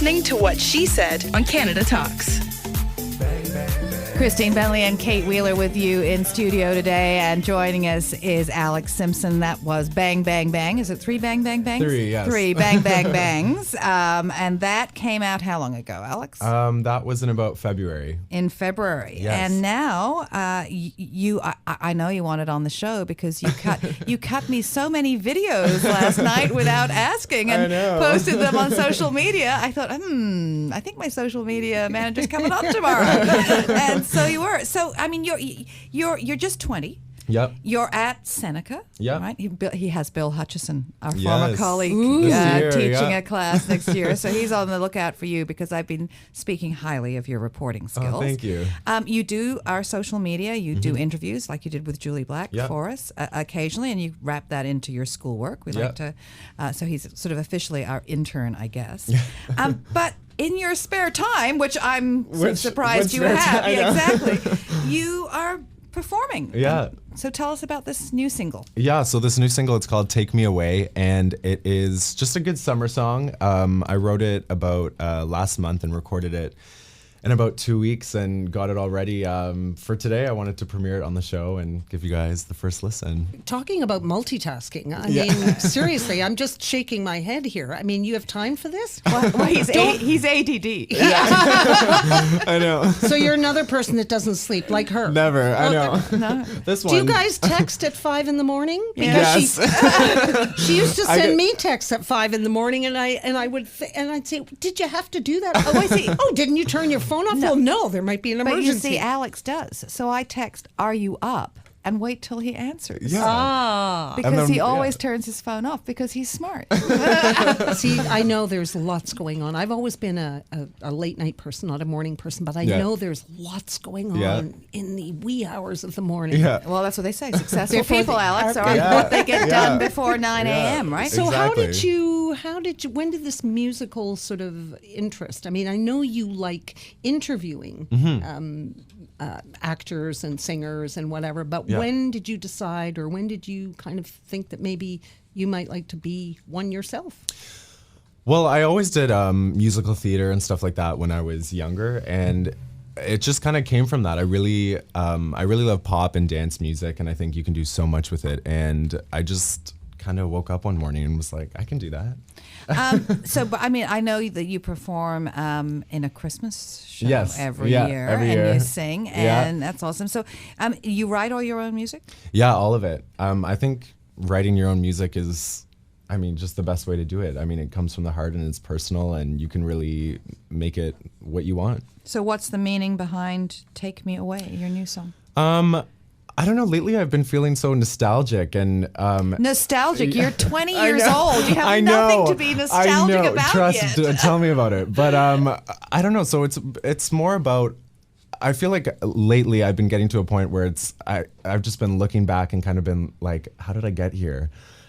listening to What She Said on Canada Talks. Christine Bentley and Kate Wheeler with you in studio today, and joining us is Alex Simpson. That was Bang Bang Bang. Is it 3 Bang Bang Bangs? 3, yes. 3 Bang Bang Bangs. And that came out how long ago, Alex? That was in about February. In February. Yes. And now I know you want it on the show because you cut me so many videos last night without asking and posted them on social media. I thought, I think my social media manager's coming on tomorrow. And so you were. So I mean, you're just 20. Yep. You're at Seneca. Yep. Right. He has Bill Hutchison, our Yes. former colleague, teaching a class next year. So he's on the lookout for you because I've been speaking highly of your reporting skills. Oh, thank you. You do our social media. You do interviews like you did with Julie Black for us occasionally, and you wrap that into your schoolwork. We like to. So he's sort of officially our intern, I guess. But in your spare time, which I'm surprised you have, exactly, you are performing. Yeah. So tell us about this new single. Yeah, so this new single, it's called Take Me Away, and it is just a good summer song. I wrote it about last month and recorded it in about 2 weeks and got it all ready. For today, I wanted to premiere it on the show and give you guys the first listen. Talking about multitasking, I mean, seriously, I'm just shaking my head here. I mean, you have time for this? Well, he's ADD. I know. So you're another person that doesn't sleep, like her. Never, I know. No. This one. Do you guys text at 5 a.m? Yes. She used to send me texts at 5 a.m, and I'd say, "Did you have to do that? Oh, I see. Oh, didn't you turn your phone off?" No. Well, no, there might be an emergency. But you see, Alex does. So I text, "Are you up?" and wait till he answers. Yeah. Because he always turns his phone off because he's smart. See, I know there's lots going on. I've always been a late night person, not a morning person, but I know there's lots going on in the wee hours of the morning. Yeah. Well, that's what they say. Successful Therefore, people, Alex, are what they get done before 9 a.m., right? So Exactly. when did this musical sort of interest? I mean, I know you like interviewing actors and singers and whatever, but when did you decide, or when did you kind of think that maybe you might like to be one yourself? Well, I always did musical theater and stuff like that when I was younger, and it just kind of came from that. I really love pop and dance music, and I think you can do so much with it. And I just kind of woke up one morning and was like, I can do that. But I mean, I know that you perform in a Christmas show every year, and you sing, and that's awesome. So, you write all your own music? Yeah, all of it. I think writing your own music is, just the best way to do it. I mean, it comes from the heart and it's personal, and you can really make it what you want. So, what's the meaning behind "Take Me Away," your new song? I don't know. Lately, I've been feeling so nostalgic and nostalgic. You're 20 years old. You have nothing to be nostalgic about yet. Tell me about it. But I don't know. So it's more about. I feel like lately I've been getting to a point where I've just been looking back and kind of been like, how did I get here?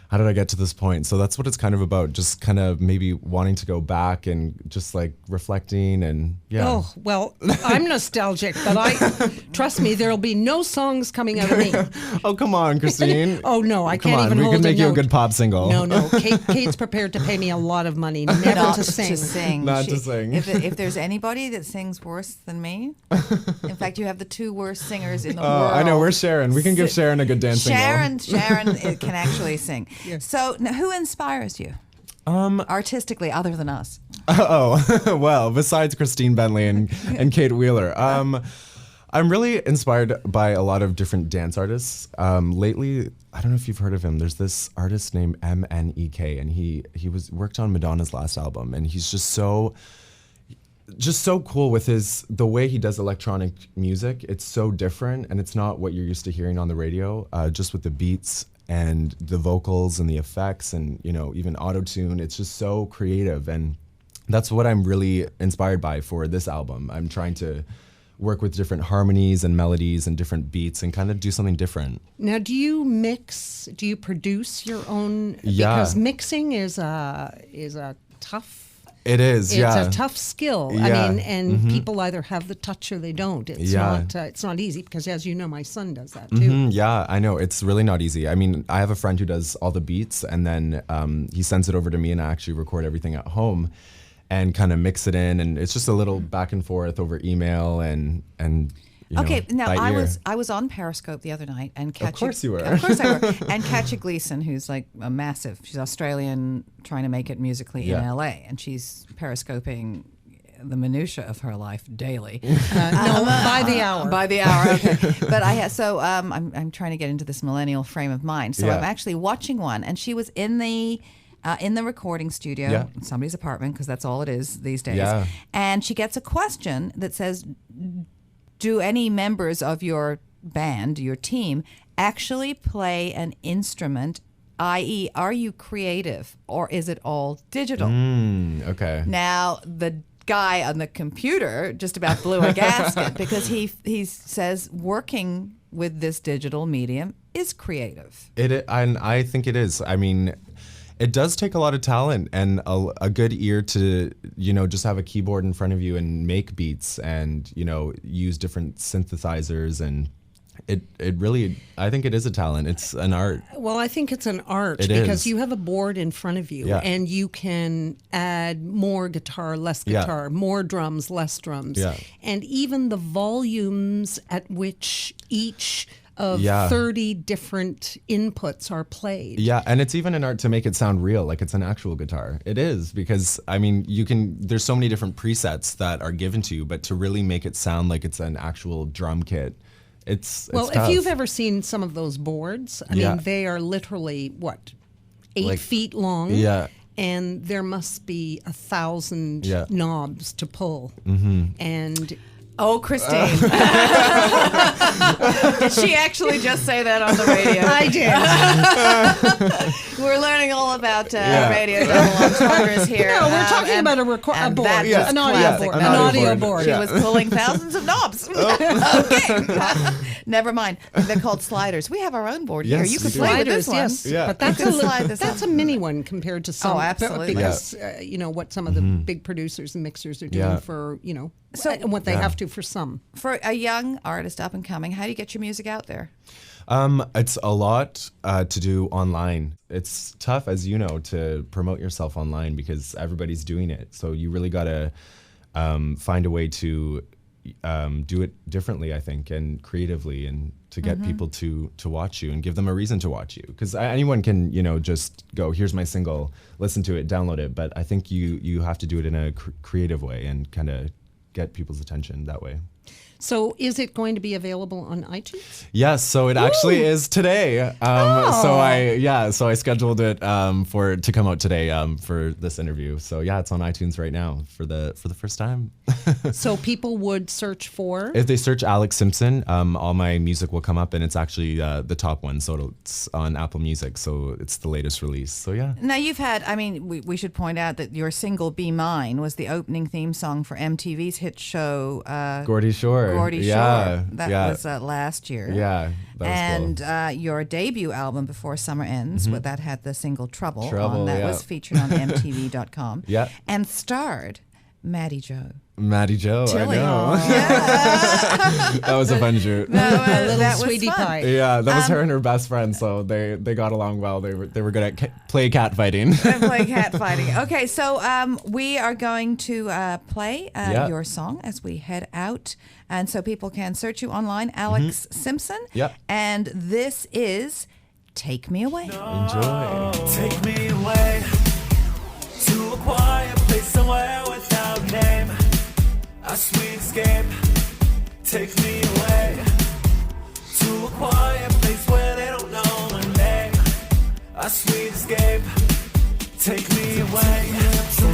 How did I get to this point? So that's what it's kind of about. Just kind of maybe wanting to go back and just like reflecting and Oh, well, I'm nostalgic, but trust me, there'll be no songs coming out of me. Oh, come on, Christine. Oh, no, I can't even hold a note. We can make you a good pop single. No. Kate's prepared to pay me a lot of money never to sing. Not to sing. If there's anybody that sings worse than me, in fact, you have the two worst singers in the world. I know, we're Sharon. We can give Sharon a good dance single. Sharon can actually sing. Yes. So, now, who inspires you? Artistically, other than us. Well, besides Christine Bentley and Kate Wheeler. I'm really inspired by a lot of different dance artists. Lately, I don't know if you've heard of him. There's this artist named MNEK, and he worked on Madonna's last album, and he's just so cool with the way he does electronic music. It's so different, and it's not what you're used to hearing on the radio, just with the beats and the vocals and the effects and, even auto-tune. It's just so creative, and that's what I'm really inspired by for this album. I'm trying to work with different harmonies and melodies and different beats and kind of do something different. Now, do you mix? Do you produce your own? Yeah. Because mixing is a tough. It is, It's a tough skill. Yeah. I mean, and people either have the touch or they don't. It's not easy because, as you know, my son does that too. Yeah, I know. It's really not easy. I mean, I have a friend who does all the beats, and then he sends it over to me, and I actually record everything at home. and kind of mix it in, and it's just a little back and forth over email and okay, now by ear. I was on Periscope the other night, and Katja, Of course you were. Of course I were. And Katja Gleason, who's like a massive, she's Australian, trying to make it musically in LA, and she's Periscoping the minutia of her life daily. No, by the hour. By the hour, okay. But I'm trying to get into this millennial frame of mind. So I'm actually watching one, and she was in the recording studio, in somebody's apartment, because that's all it is these days. Yeah. And she gets a question that says, do any members of your band, your team, actually play an instrument, i.e., are you creative, or is it all digital? Okay. Now, the guy on the computer just about blew a gasket because he says working with this digital medium is creative. And I think it is. I mean, it does take a lot of talent and a good ear to, just have a keyboard in front of you and make beats and, use different synthesizers. And it really, I think it is a talent. It's an art. Well, I think it's an art because you have a board in front of you and you can add more guitar, less guitar, more drums, less drums. Yeah. And even the volumes at which each of 30 different inputs are played. Yeah, and it's even an art to make it sound real, like it's an actual guitar. It is, because, I mean, there's so many different presets that are given to you, but to really make it sound like it's an actual drum kit, it's well, tough. If you've ever seen some of those boards, I mean, they are literally, 8 feet long? Yeah. And there must be 1,000 knobs to pull. Mm-hmm. And... Oh, Christine. Did she actually just say that on the radio? I did. We're learning all about radio. Double entendres here. No, we're talking about a board. An audio board. She was pulling thousands of knobs. Okay. Never mind. They're called sliders. We have our own board here. You can play with this one. Yes. Yeah. But that's a mini one compared to some. Oh, absolutely. Because, what some of the big producers and mixers are doing for, what they have to for some. For a young artist up and coming, how do you get your music out there? It's a lot to do online. It's tough, as you know, to promote yourself online because everybody's doing it. So you really got to find a way to do it differently, I think, and creatively, and to get people to watch you and give them a reason to watch you. Because anyone can, just go, here's my single, listen to it, download it. But I think you have to do it in a creative way and kind of get people's attention that way. So is it going to be available on iTunes? Yes, so it actually is today. So I scheduled it to come out today for this interview. So it's on iTunes right now for the first time. So people would search for? If they search Alex Simpson, all my music will come up, and it's actually the top one. So it's on Apple Music. So it's the latest release. So yeah. Now you've had, we should point out that your single "Be Mine" was the opening theme song for MTV's hit show Geordie Shore. Shore. That was last year. Yeah. That was cool. Your debut album, Before Summer Ends, that had the single Trouble on, that was featured on MTV.com. Yeah. And starred Maddie Jo. Maddie Jo, Tilly. I know. That was a fun shoot. That was sweetie fun. pie. Yeah, that was her and her best friend, so they got along well. They were good at play cat fighting. Okay, so we are going to play your song as we head out, and so people can search you online, Alex Simpson. Yep. And this is "Take Me Away." Enjoy. Take me away to a quiet place somewhere without name. A sweet escape. Take me away to a quiet place where they don't know my name. A sweet escape. Take me away to